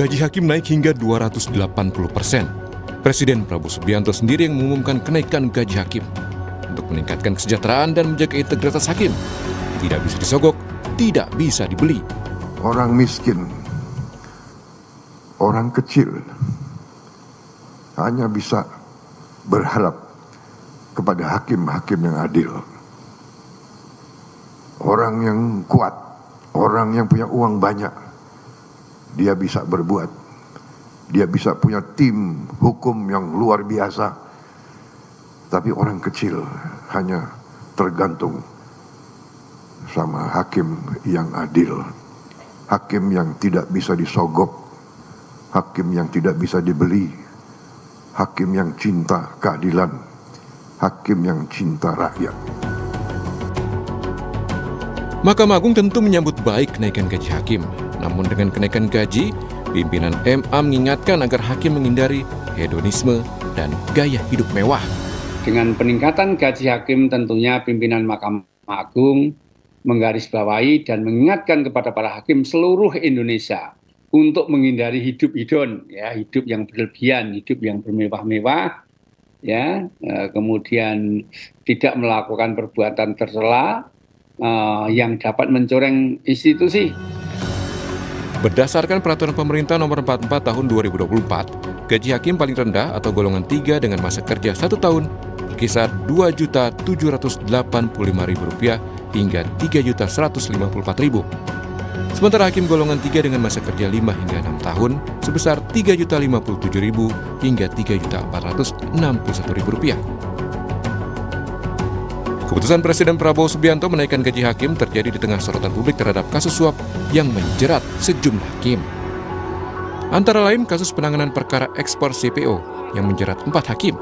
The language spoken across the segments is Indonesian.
Gaji hakim naik hingga 280%. Presiden Prabowo Subianto sendiri yang mengumumkan kenaikan gaji hakim untuk meningkatkan kesejahteraan dan menjaga integritas hakim. Tidak bisa disogok, tidak bisa dibeli. Orang miskin, orang kecil hanya bisa berharap kepada hakim-hakim yang adil. Orang yang kuat, orang yang punya uang banyak, dia bisa berbuat. Dia bisa punya tim hukum yang luar biasa. Tapi orang kecil hanya tergantung sama hakim yang adil. Hakim yang tidak bisa disogok. Hakim yang tidak bisa dibeli. Hakim yang cinta keadilan. Hakim yang cinta rakyat. Mahkamah Agung tentu menyambut baik kenaikan gaji hakim. Namun dengan kenaikan gaji, pimpinan MA mengingatkan agar hakim menghindari hedonisme dan gaya hidup mewah. Dengan peningkatan gaji hakim tentunya pimpinan Mahkamah Agung menggarisbawahi dan mengingatkan kepada para hakim seluruh Indonesia untuk menghindari hidup hedon, ya, hidup yang berlebihan, hidup yang bermewah-mewah, ya, kemudian tidak melakukan perbuatan tercela yang dapat mencoreng institusi. Berdasarkan Peraturan Pemerintah Nomor 44 Tahun 2024, gaji hakim paling rendah atau golongan 3 dengan masa kerja 1 tahun berkisar Rp2.785.000 hingga Rp3.154.000. Sementara hakim golongan 3 dengan masa kerja 5 hingga 6 tahun sebesar Rp3.057.000 hingga Rp3.461.000. Keputusan Presiden Prabowo Subianto menaikkan gaji hakim terjadi di tengah sorotan publik terhadap kasus suap yang menjerat sejumlah hakim. Antara lain kasus penanganan perkara ekspor CPO yang menjerat 4 hakim.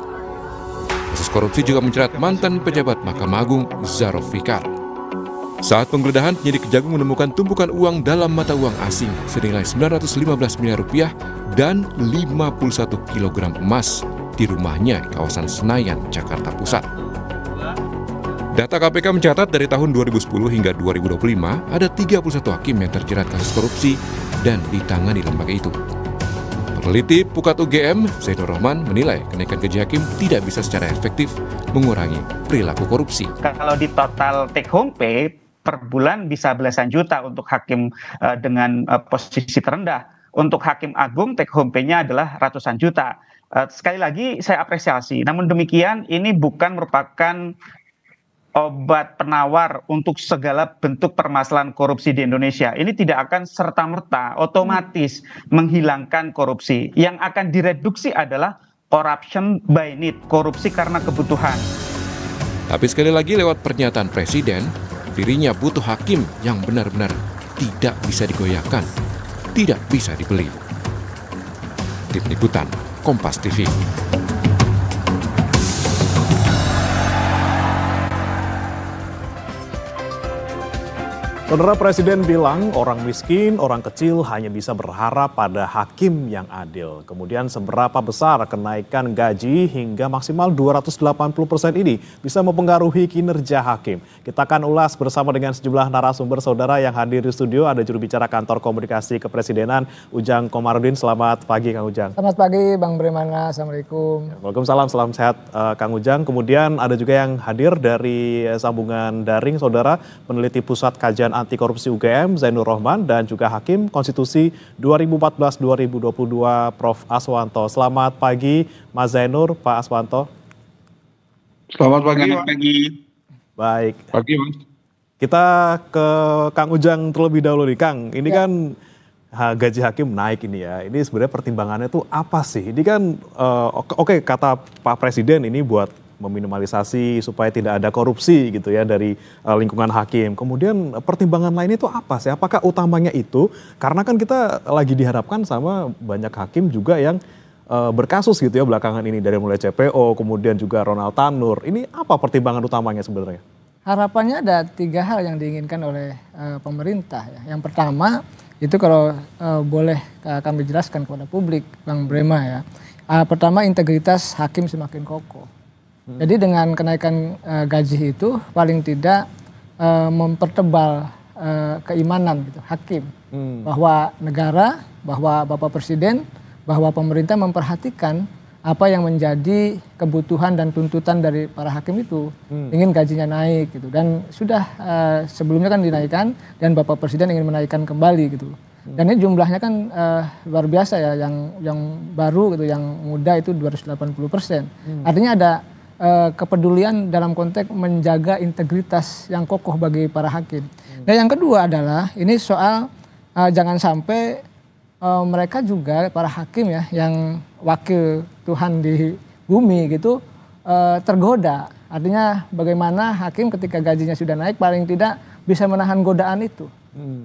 Kasus korupsi juga menjerat mantan pejabat Mahkamah Agung Zarov Fikar. Saat penggeledahan, penyidik Kejagung menemukan tumpukan uang dalam mata uang asing senilai Rp915 miliar dan 51 kg emas di rumahnya di kawasan Senayan, Jakarta Pusat. Data KPK mencatat dari tahun 2010 hingga 2025 ada 31 hakim yang terjerat kasus korupsi dan ditangani lembaga itu. Peneliti Pukat UGM, Zainur Rohman, menilai kenaikan gaji hakim tidak bisa secara efektif mengurangi perilaku korupsi. Kalau di total take home pay per bulan bisa belasan juta untuk hakim dengan posisi terendah. Untuk hakim agung take home pay-nya adalah ratusan juta. Sekali lagi saya apresiasi, namun demikian ini bukan merupakan obat penawar untuk segala bentuk permasalahan korupsi di Indonesia. Ini tidak akan serta-merta otomatis menghilangkan korupsi. Yang akan direduksi adalah corruption by need, korupsi karena kebutuhan. Tapi sekali lagi lewat pernyataan Presiden, dirinya butuh hakim yang benar-benar tidak bisa digoyahkan, tidak bisa dibeli. Tim Liputan, Kompas TV. Saudara, Presiden bilang orang miskin, orang kecil hanya bisa berharap pada hakim yang adil. Kemudian seberapa besar kenaikan gaji hingga maksimal 280% ini bisa mempengaruhi kinerja hakim. Kita akan ulas bersama dengan sejumlah narasumber saudara yang hadir di studio. Ada juru bicara Kantor Komunikasi Kepresidenan, Ujang Komarudin. Selamat pagi, Kang Ujang. Selamat pagi, Bang Bremana. Assalamualaikum. Waalaikumsalam, salam sehat Kang Ujang. Kemudian ada juga yang hadir dari sambungan daring, saudara, peneliti Pusat Kajian Anti Korupsi UGM, Zainur Rohman, dan juga Hakim Konstitusi 2014-2022, Prof. Aswanto. Selamat pagi, Mas Zainur, Pak Aswanto. Selamat pagi. Baik. Pagi, Mas. Kita ke Kang Ujang terlebih dahulu nih, Kang. Ini kan gaji hakim naik ini ya. Ini sebenarnya pertimbangannya tuh apa sih? Ini kan, oke, kata Pak Presiden ini buat meminimalisasi supaya tidak ada korupsi gitu ya dari lingkungan hakim. Kemudian pertimbangan lain itu apa sih? Apakah utamanya itu? Karena kan kita lagi dihadapkan sama banyak hakim juga yang berkasus gitu ya belakangan ini, dari mulai CPO, kemudian juga Ronald Tanur. Ini apa pertimbangan utamanya sebenarnya? Harapannya ada 3 hal yang diinginkan oleh pemerintah. Ya. Yang pertama itu kalau boleh kami jelaskan kepada publik, Bang Brema ya. Pertama, integritas hakim semakin kokoh. Jadi dengan kenaikan gaji itu paling tidak mempertebal keimanan gitu, hakim, bahwa negara, bahwa Bapak Presiden, bahwa pemerintah memperhatikan apa yang menjadi kebutuhan dan tuntutan dari para hakim itu, ingin gajinya naik gitu, dan sudah sebelumnya kan dinaikkan dan Bapak Presiden ingin menaikkan kembali gitu, dan ini jumlahnya kan luar biasa ya, yang baru gitu, yang muda itu 280%, artinya ada kepedulian dalam konteks menjaga integritas yang kokoh bagi para hakim. Dan yang kedua adalah ini soal jangan sampai mereka juga para hakim ya yang wakil Tuhan di bumi gitu tergoda. Artinya bagaimana hakim ketika gajinya sudah naik paling tidak bisa menahan godaan itu.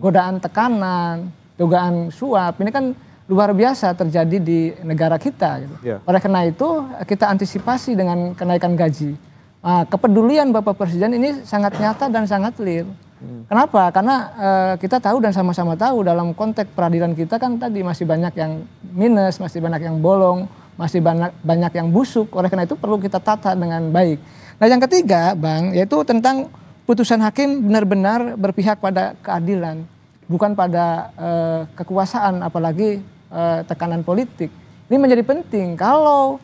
Godaan tekanan, godaan suap, ini kan luar biasa terjadi di negara kita gitu. Oleh karena itu kita antisipasi dengan kenaikan gaji. Kepedulian Bapak Presiden ini sangat nyata dan sangat clear. Kenapa? Karena kita tahu dan sama-sama tahu dalam konteks peradilan kita kan tadi masih banyak yang minus, masih banyak yang bolong, masih banyak yang busuk. Oleh karena itu perlu kita tata dengan baik. Nah yang ketiga Bang, yaitu tentang putusan hakim benar-benar berpihak pada keadilan, bukan pada kekuasaan, apalagi tekanan politik. Ini menjadi penting kalau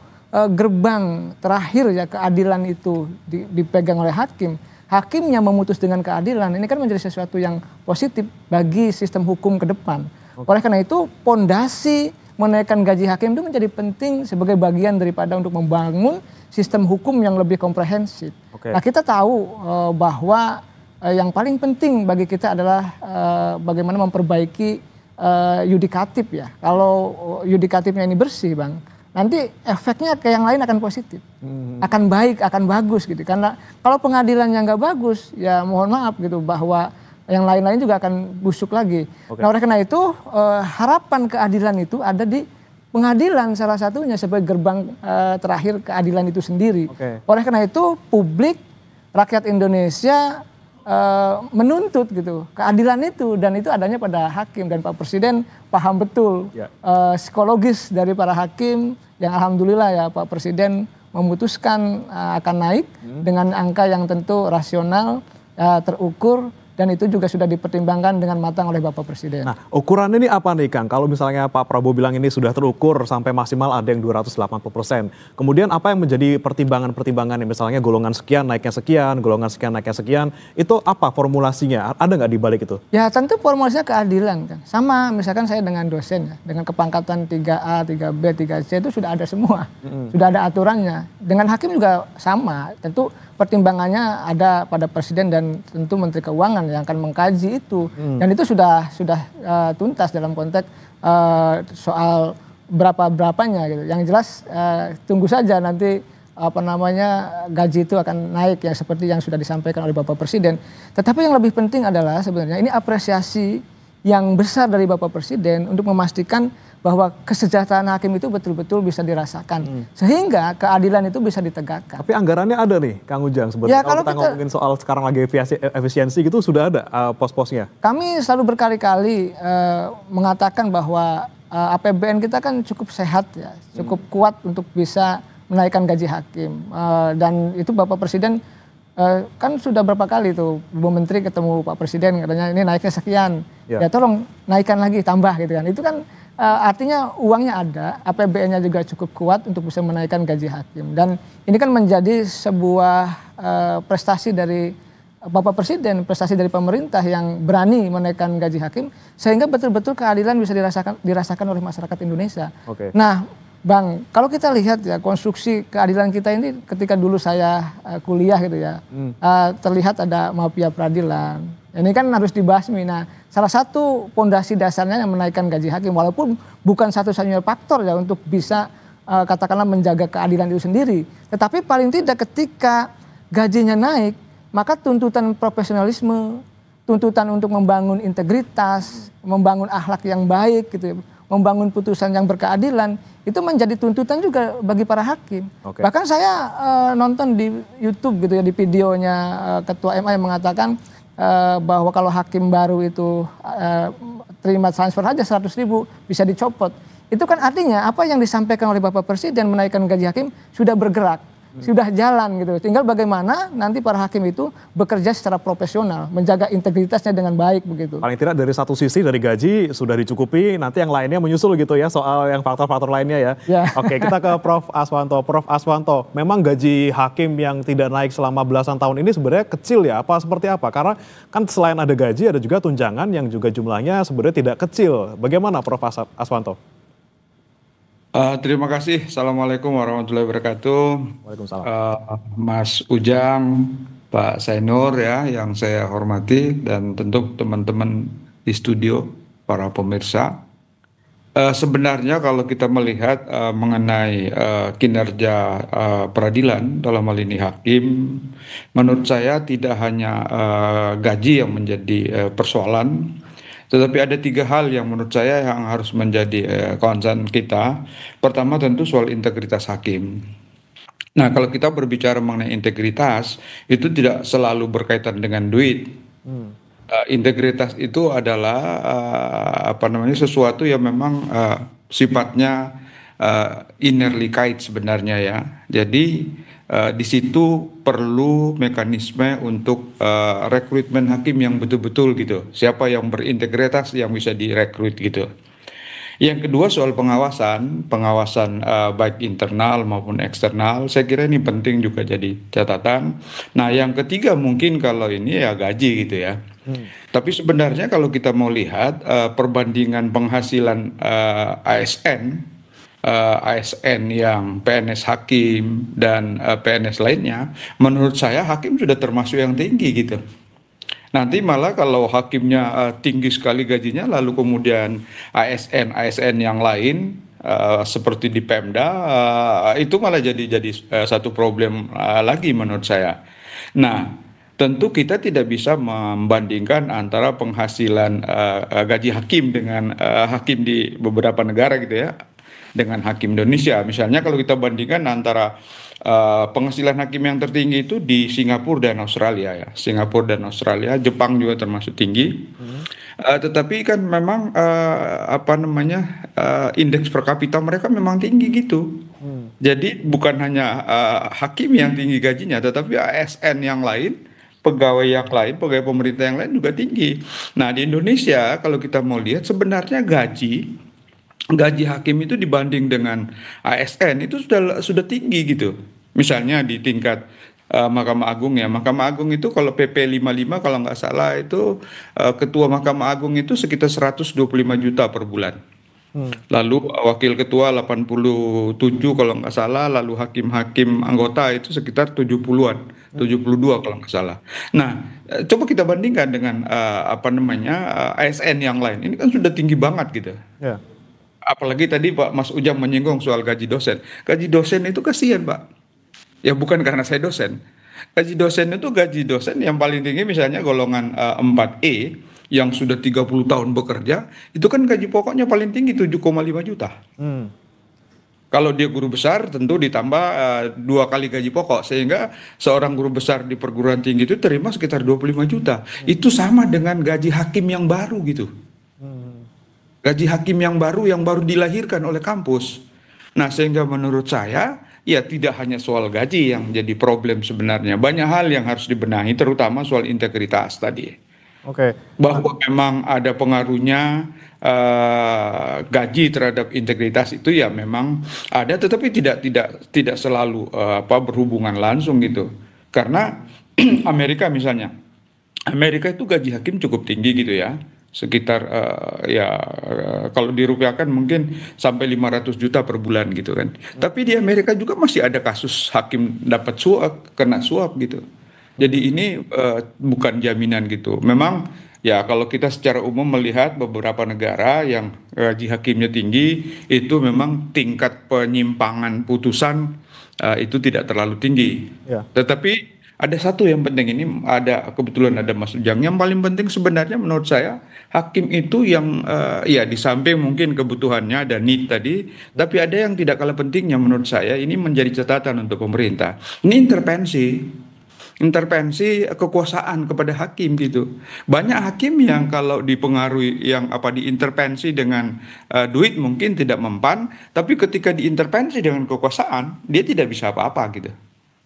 gerbang terakhir ya keadilan itu dipegang oleh hakim, hakimnya memutus dengan keadilan, ini kan menjadi sesuatu yang positif bagi sistem hukum ke depan. Oleh karena itu pondasi menaikkan gaji hakim itu menjadi penting sebagai bagian daripada untuk membangun sistem hukum yang lebih komprehensif. Nah kita tahu bahwa yang paling penting bagi kita adalah bagaimana memperbaiki yudikatif ya. Kalau yudikatifnya ini bersih Bang, nanti efeknya ke yang lain akan positif, akan baik, akan bagus gitu. Karena kalau pengadilannya nggak bagus, ya mohon maaf gitu bahwa yang lain-lain juga akan busuk lagi. Nah oleh karena itu harapan keadilan itu ada di pengadilan salah satunya sebagai gerbang terakhir keadilan itu sendiri. Oleh karena itu publik, rakyat Indonesia menuntut gitu keadilan itu, dan itu adanya pada hakim, dan Pak Presiden paham betul psikologis dari para hakim yang alhamdulillah ya Pak Presiden memutuskan akan naik dengan angka yang tentu rasional, terukur, dan itu juga sudah dipertimbangkan dengan matang oleh Bapak Presiden. Nah, ukuran ini apa nih Kang? Kalau misalnya Pak Prabowo bilang ini sudah terukur sampai maksimal ada yang 280%. Kemudian apa yang menjadi pertimbangan-pertimbangan, misalnya golongan sekian naiknya sekian, golongan sekian naiknya sekian, itu apa formulasinya? Ada nggak di balik itu? Ya tentu formulasinya keadilan kan. Sama misalkan saya dengan dosen ya, dengan kepangkatan 3A, 3B, 3C itu sudah ada semua. Sudah ada aturannya. Dengan hakim juga sama. Tentu pertimbangannya ada pada Presiden dan tentu Menteri Keuangan yang akan mengkaji itu, dan itu sudah tuntas dalam konteks soal berapanya gitu. Yang jelas tunggu saja nanti gaji itu akan naik ya seperti yang sudah disampaikan oleh Bapak Presiden. Tetapi yang lebih penting adalah sebenarnya ini apresiasi yang besar dari Bapak Presiden untuk memastikan bahwa kesejahteraan hakim itu betul-betul bisa dirasakan, sehingga keadilan itu bisa ditegakkan. Tapi anggarannya ada nih, Kang Ujang. Sebenarnya ya, kalau kita ngomongin soal sekarang lagi efisiensi gitu, sudah ada pos-posnya. Kami selalu berkali-kali mengatakan bahwa APBN kita kan cukup sehat ya, cukup kuat untuk bisa menaikkan gaji hakim. Dan itu Bapak Presiden kan sudah berapa kali tuh Bu Menteri ketemu Pak Presiden, katanya ini naiknya sekian, ya tolong naikkan lagi, tambah gitu kan. Itu kan artinya uangnya ada, APBN-nya juga cukup kuat untuk bisa menaikkan gaji hakim. Dan ini kan menjadi sebuah prestasi dari Bapak Presiden, prestasi dari pemerintah yang berani menaikkan gaji hakim, sehingga betul-betul keadilan bisa dirasakan oleh masyarakat Indonesia. Nah Bang, kalau kita lihat ya konstruksi keadilan kita ini ketika dulu saya kuliah gitu ya, terlihat ada mafia peradilan. Ini kan harus dibasmi. Nah, salah satu pondasi dasarnya yang menaikkan gaji hakim, walaupun bukan satu-satunya faktor ya untuk bisa katakanlah menjaga keadilan itu sendiri. Tetapi paling tidak ketika gajinya naik, maka tuntutan profesionalisme, tuntutan untuk membangun integritas, membangun akhlak yang baik gitu ya, membangun putusan yang berkeadilan, itu menjadi tuntutan juga bagi para hakim. Bahkan saya nonton di YouTube gitu ya, di videonya Ketua MA yang mengatakan bahwa kalau hakim baru itu terima transfer aja 100.000 bisa dicopot. Itu kan artinya apa yang disampaikan oleh Bapak Presiden menaikkan gaji hakim sudah bergerak. sudah jalan gitu. Tinggal bagaimana nanti para hakim itu bekerja secara profesional, menjaga integritasnya dengan baik begitu. Paling tidak dari satu sisi dari gaji sudah dicukupi, nanti yang lainnya menyusul gitu ya soal yang faktor-faktor lainnya ya. Oke, kita ke Prof. Aswanto. Prof. Aswanto, memang gaji hakim yang tidak naik selama belasan tahun ini sebenarnya kecil ya? Apa seperti apa? Karena kan selain ada gaji ada juga tunjangan yang juga jumlahnya sebenarnya tidak kecil. Bagaimana Prof. Aswanto? Terima kasih. Assalamualaikum warahmatullahi wabarakatuh. Waalaikumsalam. Mas Ujang, Pak Sainur ya, yang saya hormati, dan tentu teman-teman di studio, para pemirsa. Sebenarnya kalau kita melihat mengenai kinerja peradilan dalam hal ini hakim, menurut saya tidak hanya gaji yang menjadi persoalan. Tetapi ada 3 hal yang menurut saya yang harus menjadi concern kita. Pertama tentu soal integritas hakim. Nah, kalau kita berbicara mengenai integritas, itu tidak selalu berkaitan dengan duit. Integritas itu adalah sesuatu yang memang sifatnya innerly kait sebenarnya ya. Jadi di situ perlu mekanisme untuk rekrutmen hakim yang betul-betul gitu. Siapa yang berintegritas yang bisa direkrut gitu. Yang kedua soal pengawasan baik internal maupun eksternal, saya kira ini penting juga jadi catatan. Nah, yang ketiga mungkin kalau ini ya gaji gitu ya. Tapi sebenarnya kalau kita mau lihat perbandingan penghasilan ASN yang PNS hakim dan PNS lainnya, menurut saya hakim sudah termasuk yang tinggi gitu. Nanti malah kalau hakimnya tinggi sekali gajinya, lalu kemudian ASN yang lain seperti di Pemda itu malah jadi satu problem lagi menurut saya. Nah, tentu kita tidak bisa membandingkan antara penghasilan gaji hakim dengan hakim di beberapa negara gitu ya, dengan hakim Indonesia. Misalnya kalau kita bandingkan antara penghasilan hakim yang tertinggi itu di Singapura dan Australia ya. Singapura dan Australia, Jepang juga termasuk tinggi. Tetapi kan memang indeks per kapita mereka memang tinggi gitu. Jadi bukan hanya hakim yang tinggi gajinya, tetapi ASN yang lain, pegawai yang lain, pegawai pemerintah yang lain juga tinggi. Nah, di Indonesia kalau kita mau lihat sebenarnya gaji hakim itu dibanding dengan ASN itu sudah tinggi gitu. Misalnya di tingkat Mahkamah Agung ya. Mahkamah Agung itu kalau PP 55 kalau nggak salah itu ketua Mahkamah Agung itu sekitar 125 juta per bulan. Lalu wakil ketua 87 kalau nggak salah, lalu hakim-hakim anggota itu sekitar 70-an, 72 kalau nggak salah. Nah, coba kita bandingkan dengan ASN yang lain. Ini kan sudah tinggi banget gitu. Yeah. Apalagi tadi Pak Mas Ujang menyinggung soal gaji dosen. Gaji dosen itu kasihan Pak. Ya bukan karena saya dosen. Gaji dosen yang paling tinggi misalnya golongan 4E yang sudah 30 tahun bekerja, itu kan gaji pokoknya paling tinggi 7,5 juta. Kalau dia guru besar tentu ditambah 2 kali gaji pokok, sehingga seorang guru besar di perguruan tinggi itu terima sekitar 25 juta. Itu sama dengan gaji hakim yang baru gitu. Gaji hakim yang baru dilahirkan oleh kampus. Nah, sehingga menurut saya ya tidak hanya soal gaji yang jadi problem sebenarnya. Banyak hal yang harus dibenahi, terutama soal integritas tadi. Bahwa memang ada pengaruhnya gaji terhadap integritas itu ya memang ada, tetapi tidak selalu berhubungan langsung gitu. Karena Amerika misalnya, Amerika itu gaji hakim cukup tinggi gitu ya. Sekitar kalau dirupiahkan mungkin sampai 500 juta per bulan gitu kan. Tapi di Amerika juga masih ada kasus hakim dapat kena suap gitu. Jadi ini bukan jaminan gitu. Memang ya kalau kita secara umum melihat beberapa negara yang gaji hakimnya tinggi, itu memang tingkat penyimpangan putusan itu tidak terlalu tinggi. Tetapi ada satu yang penting, ini kebetulan ada Mas Ujang. Yang paling penting sebenarnya menurut saya, hakim itu yang di samping mungkin kebutuhannya ada need tadi, tapi ada yang tidak kalah pentingnya menurut saya, ini menjadi catatan untuk pemerintah. Ini intervensi kekuasaan kepada hakim gitu. Banyak hakim yang kalau dipengaruhi diintervensi dengan duit mungkin tidak mempan, tapi ketika diintervensi dengan kekuasaan dia tidak bisa apa-apa gitu.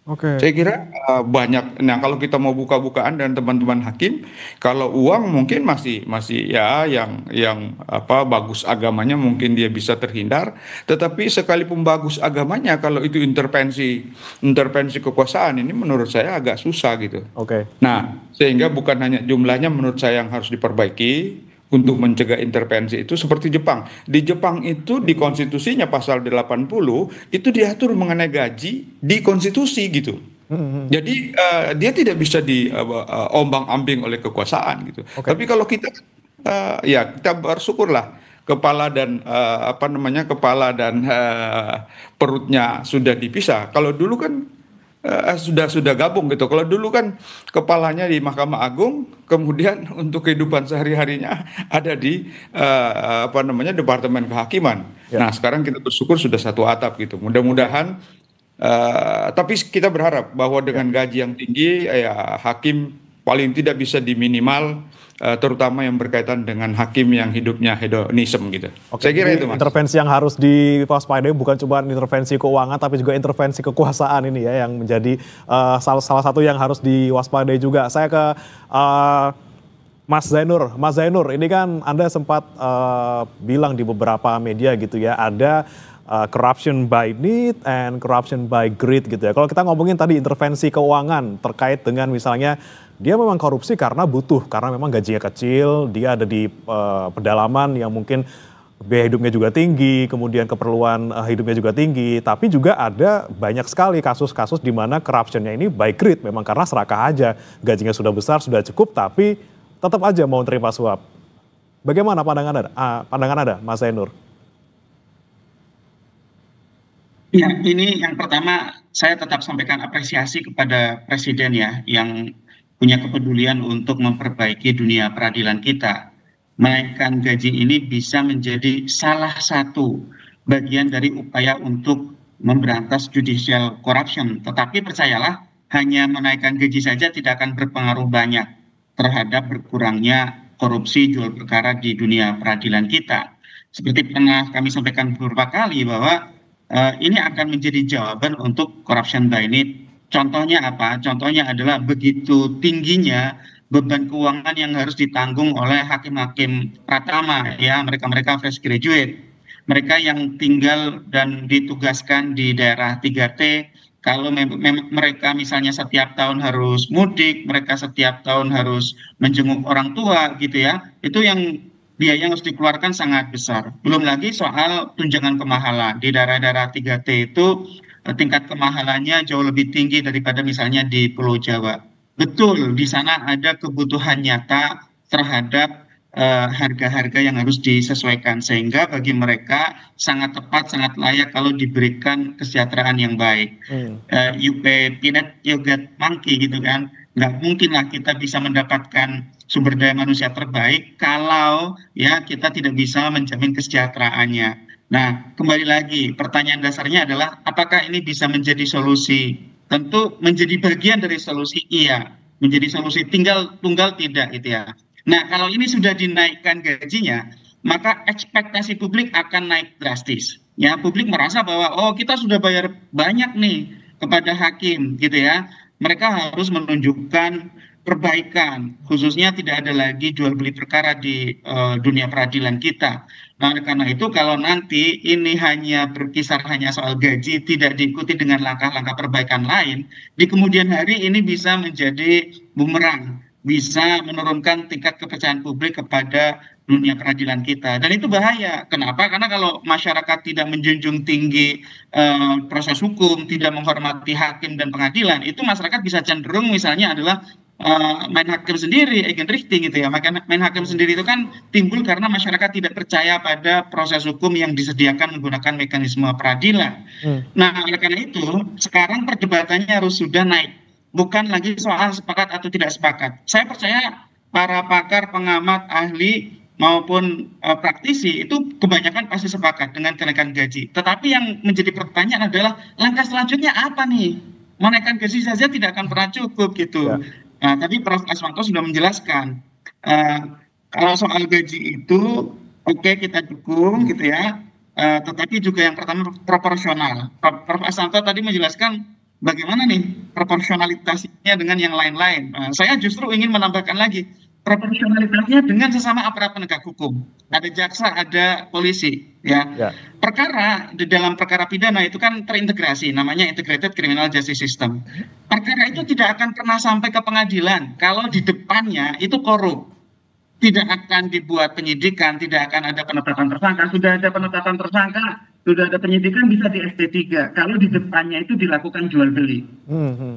Oke. Saya kira banyak. Nah, kalau kita mau buka-bukaan dan teman-teman hakim, kalau uang mungkin masih ya yang apa bagus agamanya mungkin dia bisa terhindar. Tetapi sekalipun bagus agamanya, kalau itu intervensi kekuasaan ini menurut saya agak susah gitu. Oke. Nah, sehingga bukan hanya jumlahnya menurut saya yang harus diperbaiki untuk mencegah intervensi itu seperti Jepang. Di Jepang itu di konstitusinya pasal 80 itu diatur mengenai gaji di konstitusi gitu. Jadi dia tidak bisa diombang-ambing oleh kekuasaan gitu. Oke. Tapi kalau kita ya kita bersyukurlah kepala dan kepala dan perutnya sudah dipisah. Kalau dulu kan sudah gabung gitu. Kalau dulu kan kepalanya di Mahkamah Agung, kemudian untuk kehidupan sehari-harinya ada di Departemen Kehakiman. Ya. Nah, sekarang kita bersyukur sudah satu atap gitu. Mudah-mudahan tapi kita berharap bahwa dengan gaji yang tinggi ya hakim paling tidak bisa diminimal, terutama yang berkaitan dengan hakim yang hidupnya hedonisme gitu. Oke, Saya kira ini itu, Mas. intervensi yang harus diwaspadai bukan cuma intervensi keuangan tapi juga intervensi kekuasaan ini ya yang menjadi salah satu yang harus diwaspadai juga. Saya ke Mas Zainur. Mas Zainur, ini kan Anda sempat bilang di beberapa media gitu ya, ada corruption by need and corruption by greed gitu ya. Kalau kita ngomongin tadi intervensi keuangan terkait dengan misalnya dia memang korupsi karena butuh, karena memang gajinya kecil, dia ada di pedalaman yang mungkin biaya hidupnya juga tinggi, kemudian keperluan hidupnya juga tinggi, tapi juga ada banyak sekali kasus-kasus di mana corruptionnya ini by greed, memang karena serakah aja, gajinya sudah besar, sudah cukup, tapi tetap aja mau terima suap. Bagaimana pandangan Anda, Mas Zainur? Ya, ini yang pertama saya tetap sampaikan apresiasi kepada Presiden ya, yang punya kepedulian untuk memperbaiki dunia peradilan kita. Menaikkan gaji ini bisa menjadi salah satu bagian dari upaya untuk memberantas judicial corruption. Tetapi percayalah, hanya menaikkan gaji saja tidak akan berpengaruh banyak terhadap berkurangnya korupsi jual perkara di dunia peradilan kita. Seperti pernah kami sampaikan beberapa kali bahwa ini akan menjadi jawaban untuk corruption by need. Contohnya apa? Contohnya adalah begitu tingginya beban keuangan yang harus ditanggung oleh hakim-hakim pratama ya, mereka-mereka fresh graduate. Mereka yang tinggal dan ditugaskan di daerah 3T, kalau mereka misalnya setiap tahun harus mudik, mereka setiap tahun harus menjenguk orang tua gitu ya, itu yang biaya yang harus dikeluarkan sangat besar. Belum lagi soal tunjangan kemahalan. Di daerah-daerah 3T itu tingkat kemahalannya jauh lebih tinggi daripada misalnya di Pulau Jawa. Betul, di sana ada kebutuhan nyata terhadap harga-harga yang harus disesuaikan. Sehingga bagi mereka sangat tepat, sangat layak kalau diberikan kesejahteraan yang baik. You pay peanut, you get monkey gitu kan. Nggak mungkin lah kita bisa mendapatkan sumber daya manusia terbaik kalau ya kita tidak bisa menjamin kesejahteraannya. Nah, kembali lagi pertanyaan dasarnya adalah apakah ini bisa menjadi solusi? Tentu menjadi bagian dari solusi iya, menjadi solusi tunggal tidak gitu ya. Nah, kalau ini sudah dinaikkan gajinya, maka ekspektasi publik akan naik drastis. Ya, publik merasa bahwa oh kita sudah bayar banyak nih kepada hakim gitu ya. Mereka harus menunjukkan perbaikan, khususnya tidak ada lagi jual beli perkara di dunia peradilan kita. Nah, karena itu kalau nanti ini hanya berkisar hanya soal gaji, tidak diikuti dengan langkah-langkah perbaikan lain, di kemudian hari ini bisa menjadi bumerang, bisa menurunkan tingkat kepercayaan publik kepada dunia peradilan kita. Dan itu bahaya. Kenapa? Karena kalau masyarakat tidak menjunjung tinggi proses hukum, tidak menghormati hakim dan pengadilan, itu masyarakat bisa cenderung misalnya adalah main hakim sendiri, Eigenrichting gitu ya. Main hakim sendiri itu kan timbul karena masyarakat tidak percaya pada proses hukum yang disediakan menggunakan mekanisme peradilan. Nah, oleh karena itu, sekarang perdebatannya harus sudah naik. Bukan lagi soal sepakat atau tidak sepakat. Saya percaya para pakar, pengamat, ahli maupun praktisi itu kebanyakan pasti sepakat dengan kenaikan gaji. Tetapi yang menjadi pertanyaan adalah langkah selanjutnya apa nih? Menaikkan gaji saja tidak akan pernah cukup gitu. Ya. Nah, tadi Prof. Aswanto sudah menjelaskan kalau soal gaji itu oke, kita dukung gitu ya. Tetapi juga yang pertama proporsional. Prof. Aswanto tadi menjelaskan bagaimana nih proporsionalitasnya dengan yang lain-lain. Saya justru ingin menambahkan lagi proporsionalitasnya dengan sesama aparat penegak hukum. Ada jaksa, ada polisi, ya. Perkara di dalam perkara pidana itu kan terintegrasi, namanya Integrated Criminal Justice System. Perkara itu tidak akan pernah sampai ke pengadilan kalau di depannya itu korup. Tidak akan dibuat penyidikan, tidak akan ada penetapan tersangka. Sudah ada penetapan tersangka, sudah ada penyidikan, bisa di SP3. Kalau di depannya itu dilakukan jual beli.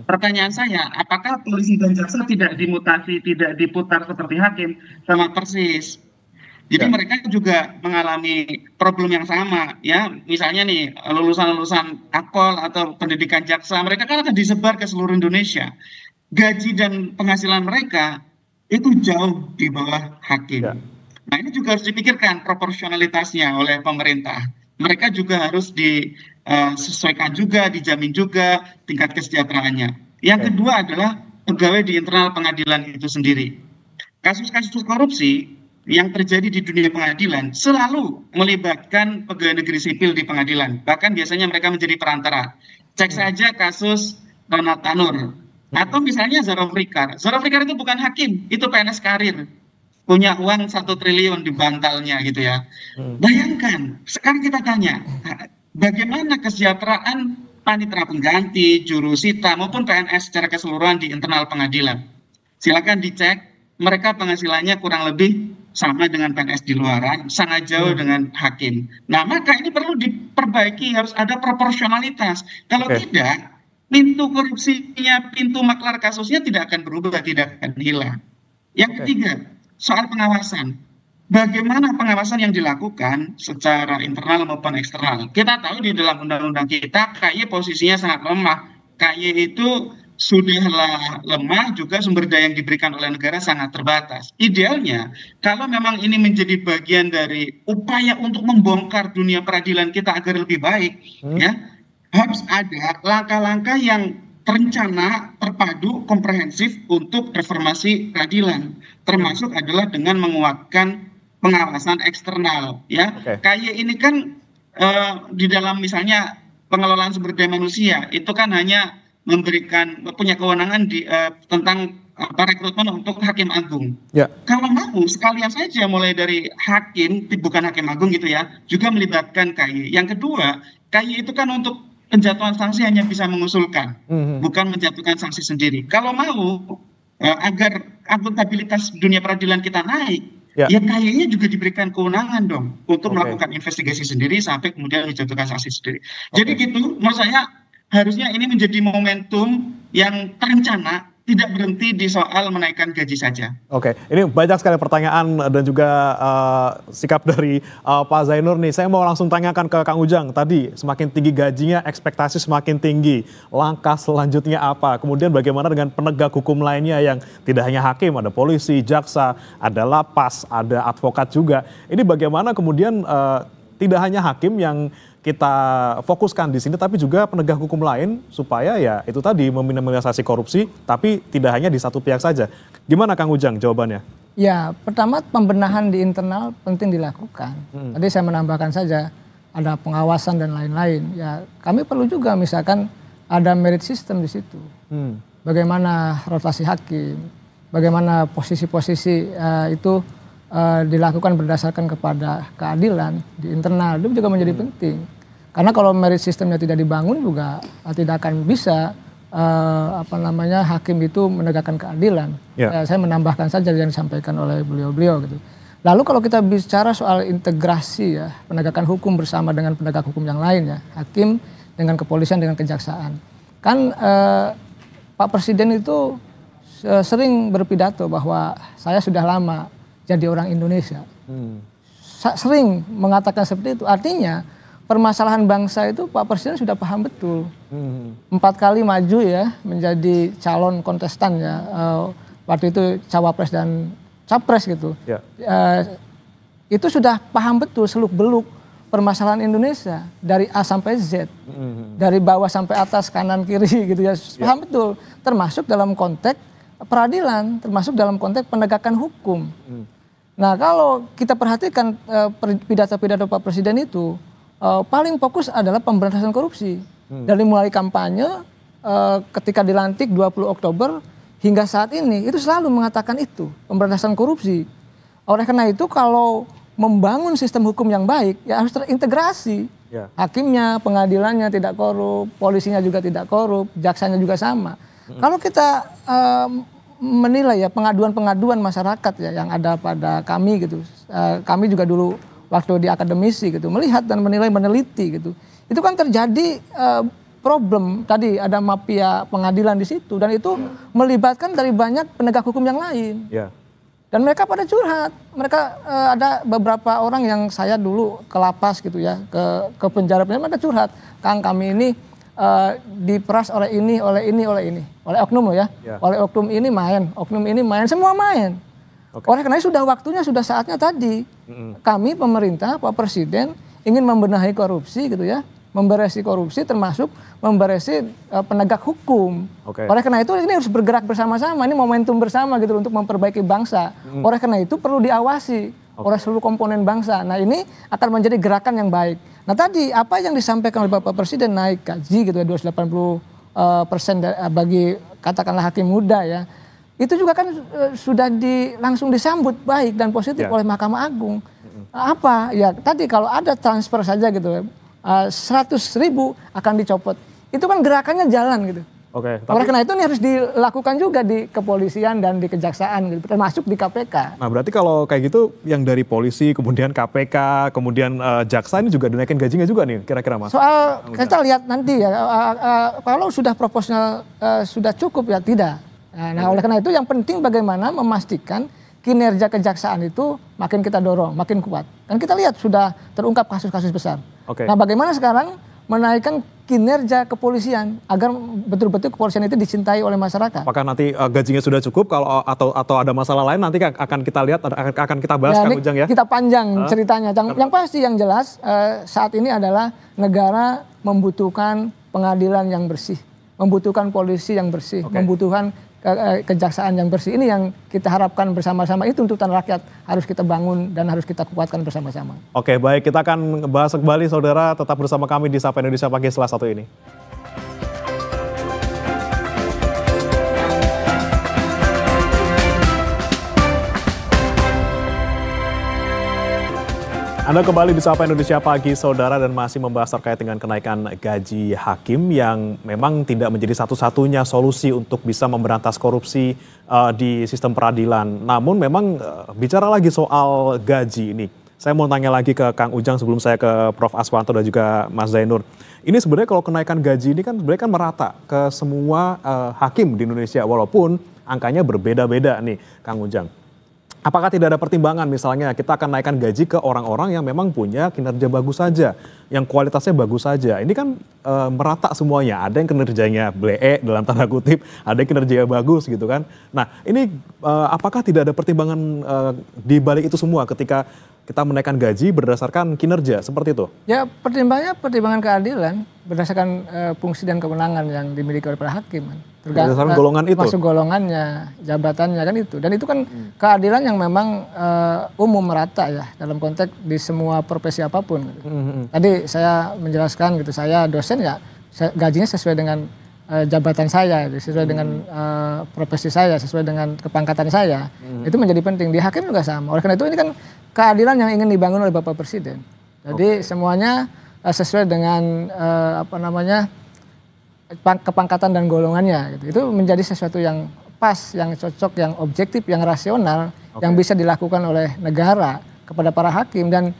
Pertanyaan saya, apakah polisi dan jaksa tidak dimutasi, tidak diputar seperti hakim? Sama persis. Jadi mereka juga mengalami problem yang sama, ya. Misalnya nih, lulusan-lulusan akpol atau pendidikan jaksa, mereka kan akan disebar ke seluruh Indonesia. Gaji dan penghasilan mereka itu jauh di bawah hakim. Nah, ini juga harus dipikirkan proporsionalitasnya oleh pemerintah. Mereka juga harus disesuaikan juga, dijamin juga tingkat kesejahteraannya. Yang kedua adalah pegawai di internal pengadilan itu sendiri. Kasus-kasus korupsi yang terjadi di dunia pengadilan selalu melibatkan pegawai negeri sipil di pengadilan. Bahkan biasanya mereka menjadi perantara. Cek saja kasus Ronald Tanur. Atau misalnya Zorof Rikar. Zorof Rikar itu bukan hakim, itu PNS karir. Punya uang 1 triliun di bantalnya gitu ya. Bayangkan, sekarang kita tanya, bagaimana kesejahteraan panitera pengganti, jurusita, maupun PNS secara keseluruhan di internal pengadilan. Silakan dicek, mereka penghasilannya kurang lebih sama dengan PNS di luaran, sangat jauh dengan hakim. Nah, maka ini perlu diperbaiki, harus ada proporsionalitas. Kalau tidak, pintu korupsinya, pintu maklar kasusnya tidak akan berubah, tidak akan hilang. Yang ketiga, soal pengawasan. Bagaimana pengawasan yang dilakukan secara internal maupun eksternal? Kita tahu di dalam undang-undang kita, KY posisinya sangat lemah. KY itu sudahlah lemah, juga sumber daya yang diberikan oleh negara sangat terbatas. Idealnya, kalau memang ini menjadi bagian dari upaya untuk membongkar dunia peradilan kita agar lebih baik, ya, harus ada langkah-langkah yang terencana, terpadu, komprehensif untuk reformasi peradilan. Termasuk adalah dengan menguatkan pengawasan eksternal. Ya, KY ini kan di dalam misalnya pengelolaan sumber daya manusia itu kan hanya memberikan, punya kewenangan tentang rekrutmen untuk hakim agung. Kalau mau sekalian saja mulai dari hakim, bukan hakim agung gitu ya, juga melibatkan KY. Yang kedua, KY itu kan untuk penjatuhan sanksi hanya bisa mengusulkan, bukan menjatuhkan sanksi sendiri. Kalau mau agar akuntabilitas dunia peradilan kita naik, ya KY-nya juga diberikan kewenangan dong untuk melakukan investigasi sendiri sampai kemudian menjatuhkan sanksi sendiri. Jadi gitu, menurut saya harusnya ini menjadi momentum yang terencana, tidak berhenti di soal menaikkan gaji saja. Ini banyak sekali pertanyaan dan juga sikap dari Pak Zainur nih. Saya mau langsung tanyakan ke Kang Ujang tadi, semakin tinggi gajinya, ekspektasi semakin tinggi. Langkah selanjutnya apa? Kemudian bagaimana dengan penegak hukum lainnya yang tidak hanya hakim, ada polisi, jaksa, ada lapas, ada advokat juga. Ini bagaimana kemudian tidak hanya hakim yang kita fokuskan di sini, tapi juga penegak hukum lain supaya ya itu tadi meminimalisasi korupsi, tapi tidak hanya di satu pihak saja. Gimana Kang Ujang jawabannya? Ya, pertama pembenahan di internal penting dilakukan. Tadi saya menambahkan saja ada pengawasan dan lain-lain. Ya, kami perlu juga misalkan ada merit system di situ. Bagaimana rotasi hakim, bagaimana posisi-posisi itu dilakukan berdasarkan kepada keadilan di internal, itu juga menjadi penting. Karena kalau merit sistemnya tidak dibangun juga tidak akan bisa hakim itu menegakkan keadilan. Saya menambahkan saja yang disampaikan oleh beliau-beliau gitu. Lalu kalau kita bicara soal integrasi ya, penegakan hukum bersama dengan penegak hukum yang lain ya, hakim dengan kepolisian dengan kejaksaan. Kan Pak Presiden itu sering berpidato bahwa saya sudah lama jadi orang Indonesia. Sering mengatakan seperti itu. Artinya permasalahan bangsa itu Pak Presiden sudah paham betul. 4 kali maju ya menjadi calon kontestan ya. Waktu itu cawapres dan capres gitu. Itu sudah paham betul seluk-beluk permasalahan Indonesia dari A sampai Z. Dari bawah sampai atas, kanan kiri gitu ya. Paham betul. Termasuk dalam konteks peradilan, termasuk dalam konteks penegakan hukum. Nah, kalau kita perhatikan pidato-pidato Pak Presiden itu paling fokus adalah pemberantasan korupsi. Dari mulai kampanye ketika dilantik 20 Oktober hingga saat ini itu selalu mengatakan itu pemberantasan korupsi. Oleh karena itu kalau membangun sistem hukum yang baik ya harus terintegrasi. Hakimnya, pengadilannya tidak korup, polisinya juga tidak korup, jaksanya juga sama. Kalau kita menilai ya pengaduan-pengaduan masyarakat ya yang ada pada kami gitu, kami juga dulu waktu di akademisi gitu melihat dan menilai meneliti gitu, itu kan terjadi problem tadi ada mafia pengadilan di situ dan itu melibatkan dari banyak penegak hukum yang lain. Dan mereka pada curhat, mereka ada beberapa orang yang saya dulu ke lapas gitu ya, ke penjara, mereka curhat, Kang kami ini diperas oleh ini, oleh oknum loh ya, oleh oknum ini main, semua main. Oleh karena itu sudah waktunya, sudah saatnya tadi kami pemerintah, Pak Presiden ingin membenahi korupsi gitu ya, memberesi korupsi termasuk memberesi penegak hukum. Oleh karena itu ini harus bergerak bersama-sama, ini momentum bersama gitu untuk memperbaiki bangsa. Oleh karena itu perlu diawasi oleh seluruh komponen bangsa. Nah ini akan menjadi gerakan yang baik. Nah tadi apa yang disampaikan oleh Bapak Presiden naik gaji gitu ya 280% bagi katakanlah hakim muda ya. Itu juga kan sudah langsung disambut baik dan positif oleh Mahkamah Agung. Apa ya tadi kalau ada transfer saja gitu 100.000 akan dicopot. Itu kan gerakannya jalan gitu. Oleh karena itu ini harus dilakukan juga di kepolisian dan di kejaksaan gitu, termasuk di KPK. Nah berarti kalau kayak gitu yang dari polisi, kemudian KPK, kemudian jaksa ini juga dinaikin gajinya juga nih kira-kira Mas? Soal kita lihat nanti ya, kalau sudah proporsional sudah cukup ya tidak. Nah oleh karena itu yang penting bagaimana memastikan kinerja kejaksaan itu makin kita dorong, makin kuat. Dan kita lihat sudah terungkap kasus-kasus besar. Nah bagaimana sekarang menaikkan kinerja kepolisian agar betul-betul kepolisian itu dicintai oleh masyarakat. Apakah nanti gajinya sudah cukup kalau atau ada masalah lain nanti akan kita lihat, akan kita bahas Kang Ujang ya? Kita panjang ceritanya. Yang pasti yang jelas saat ini adalah negara membutuhkan pengadilan yang bersih, membutuhkan polisi yang bersih, membutuhkan kejaksaan yang bersih. Ini yang kita harapkan bersama-sama, itu tuntutan rakyat harus kita bangun dan harus kita kuatkan bersama-sama. Oke baik, kita akan bahas kembali saudara, tetap bersama kami di Sapa Indonesia Pagi setelah satu ini. Anda kembali di Sapa Indonesia Pagi, saudara, dan masih membahas terkait dengan kenaikan gaji hakim yang memang tidak menjadi satu-satunya solusi untuk bisa memberantas korupsi di sistem peradilan. Namun memang bicara lagi soal gaji ini, saya mau tanya lagi ke Kang Ujang sebelum saya ke Prof. Aswanto dan juga Mas Zainur. Ini sebenarnya kalau kenaikan gaji ini kan sebenarnya kan merata ke semua hakim di Indonesia, walaupun angkanya berbeda-beda nih, Kang Ujang. Apakah tidak ada pertimbangan misalnya kita akan naikkan gaji ke orang-orang yang memang punya kinerja bagus saja, yang kualitasnya bagus saja. Ini kan merata semuanya, ada yang kinerjanya blee dalam tanda kutip, ada yang kinerjanya bagus gitu kan. Nah ini apakah tidak ada pertimbangan di balik itu semua ketika kita menaikkan gaji berdasarkan kinerja seperti itu? Ya pertimbangan keadilan berdasarkan fungsi dan kewenangan yang dimiliki oleh para hakim. Berdasarkan golongan itu? Masuk golongannya, jabatannya kan itu. Dan itu kan keadilan yang memang umum merata ya dalam konteks di semua profesi apapun. Tadi saya menjelaskan gitu, saya dosen ya gajinya sesuai dengan jabatan saya, sesuai dengan profesi saya, sesuai dengan kepangkatan saya. Itu menjadi penting. Di hakim juga sama. Oleh karena itu ini kan keadilan yang ingin dibangun oleh Bapak Presiden. Jadi semuanya sesuai dengan kepangkatan dan golongannya. Gitu. Itu menjadi sesuatu yang pas, yang cocok, yang objektif, yang rasional, yang bisa dilakukan oleh negara kepada para hakim. Dan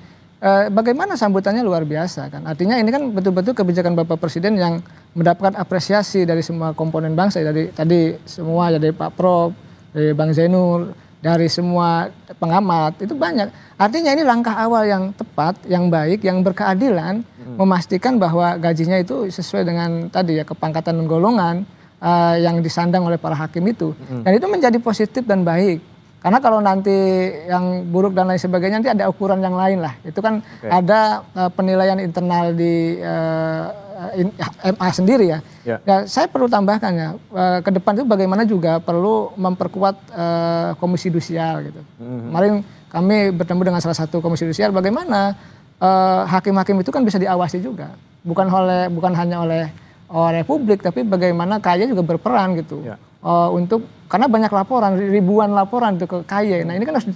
bagaimana sambutannya luar biasa kan. Artinya ini kan betul-betul kebijakan Bapak Presiden yang mendapatkan apresiasi dari semua komponen bangsa. Dari tadi semua ya, dari Pak Prof, dari Bang Zainur, dari semua pengamat, itu banyak. Artinya ini langkah awal yang tepat, yang baik, yang berkeadilan, memastikan bahwa gajinya itu sesuai dengan tadi ya kepangkatan dan golongan yang disandang oleh para hakim itu. Dan itu menjadi positif dan baik. Karena kalau nanti yang buruk dan lain sebagainya nanti ada ukuran yang lain lah. Itu kan ada penilaian internal di MA sendiri ya. Nah, saya perlu tambahkan ya, ke depan itu bagaimana juga perlu memperkuat komisi yudisial gitu. Kemarin kami bertemu dengan salah satu komisi yudisial, bagaimana hakim-hakim itu kan bisa diawasi juga, bukan hanya oleh Republik, tapi bagaimana KAY juga berperan gitu untuk karena banyak laporan, ribuan laporan itu ke KAY. Nah ini kan harus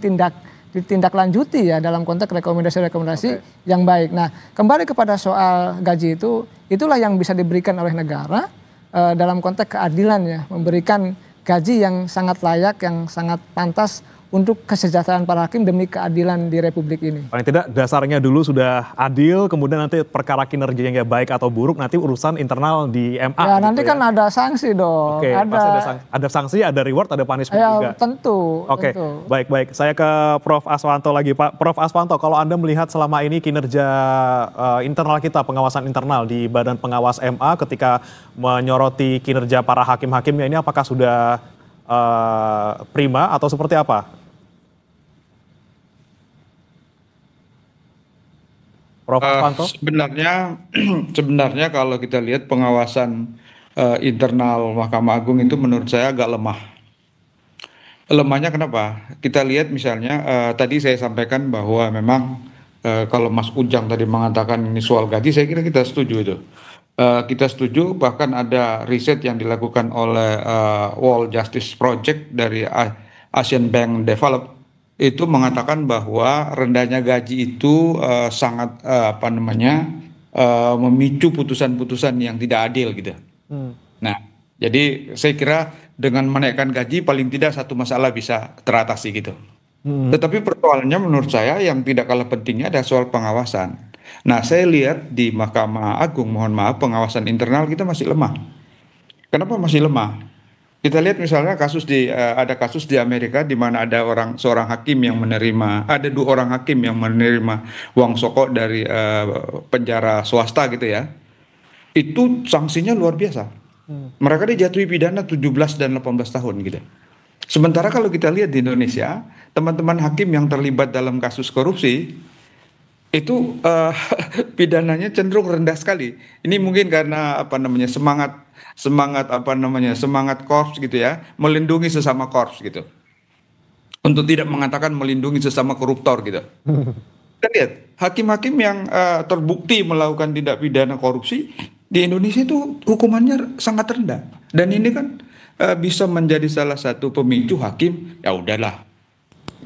ditindaklanjuti ya dalam konteks rekomendasi-rekomendasi yang baik. Nah kembali kepada soal gaji itu, itulah yang bisa diberikan oleh negara dalam konteks keadilan ya, memberikan gaji yang sangat layak, yang sangat pantas untuk kesejahteraan para hakim demi keadilan di Republik ini. Paling tidak dasarnya dulu sudah adil, kemudian nanti perkara kinerjanya baik atau buruk nanti urusan internal di MA. Ya gitu nanti kan ada sanksi dong. Oke, ada sanksi, ada reward, ada punishment juga. Tentu. Oke, baik. Saya ke Prof. Aswanto lagi, Pak. Prof. Aswanto, kalau Anda melihat selama ini kinerja internal kita, pengawasan internal di Badan Pengawas MA ketika menyoroti kinerja para hakim-hakimnya ini, apakah sudah prima atau seperti apa? Prof. Aswanto? Sebenarnya kalau kita lihat pengawasan internal Mahkamah Agung itu menurut saya agak lemah. Lemahnya kenapa? Kita lihat misalnya tadi saya sampaikan bahwa memang kalau Mas Ujang tadi mengatakan ini soal gaji, saya kira kita setuju itu. Kita setuju, bahkan ada riset yang dilakukan oleh World Justice Project dari Asian Bank Develop itu mengatakan bahwa rendahnya gaji itu sangat memicu putusan-putusan yang tidak adil gitu. Nah, jadi saya kira dengan menaikkan gaji paling tidak satu masalah bisa teratasi gitu. Tetapi persoalannya menurut saya yang tidak kalah pentingnya ada soal pengawasan. Nah, saya lihat di Mahkamah Agung, mohon maaf, pengawasan internal kita masih lemah. Kenapa masih lemah? Kita lihat misalnya ada kasus di Amerika di mana ada seorang hakim yang menerima, ada 2 orang hakim yang menerima uang sokok dari penjara swasta gitu ya. Itu sanksinya luar biasa. Mereka dijatuhi pidana 17 dan 18 tahun gitu. Sementara kalau kita lihat di Indonesia, teman-teman hakim yang terlibat dalam kasus korupsi itu pidananya cenderung rendah sekali. Ini mungkin karena semangat korps gitu ya, melindungi sesama korps gitu. Untuk tidak mengatakan melindungi sesama koruptor gitu. Kita lihat hakim-hakim yang terbukti melakukan tindak pidana korupsi di Indonesia itu hukumannya sangat rendah. Dan ini kan bisa menjadi salah satu pemicu hakim, ya udahlah.